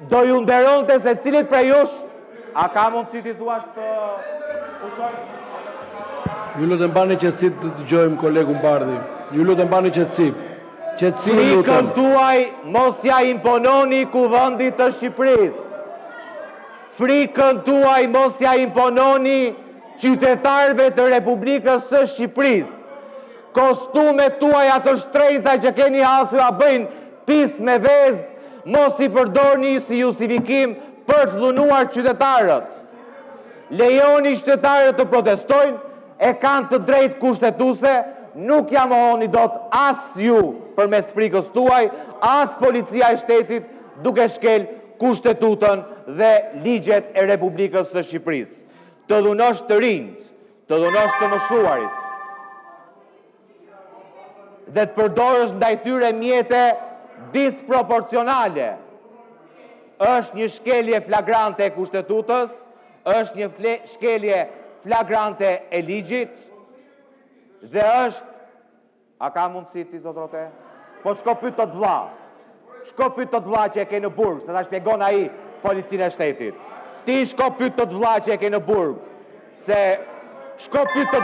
do ju nderonte se cilit prej jush, a ka mundësi ti thua të pushojnë? Ju lutem bani qetësi të dëgjojmë kolegun Bardhi. Ju lutem bani qetësi. Qetësi ju lutem. Frikën tuaj mos ja impononi kuvendit të Shqipërisë. Frikën tuaj mos ja impononi qytetarëve të Republikës së Shqipërisë. Kostumet tuaja të shtrenjta që keni hasur a bëjnë pis me vezë, mos i përdorni si justifikim për të dhunuar qytetarët. Lejoni qytetarët të protestojnë, e kanë të drejtë kushtetuese, nuk ja mohoni dot as ju përmes frikës tuaj, as policia e shtetit duke shkel kushtetutën dhe ligjet e Republikës së Shqipërisë. Të dhunosh të rinjt, të dhunosh të moshuarit, dhe të përdorësh ndaj tyre mjete disproporcionale, është një shkelje flagrante e kushtetutës, është një shkelje flagrante e ligjit, dhe është, a ka mundësi ti zotrote? Po shko pyet të vlla. Shko pyet të vlla që e ke në burg, se ta shpjegon ai policinë e shtetit. Ti shko pyet të vlla që e ke në burg, se shko pyet të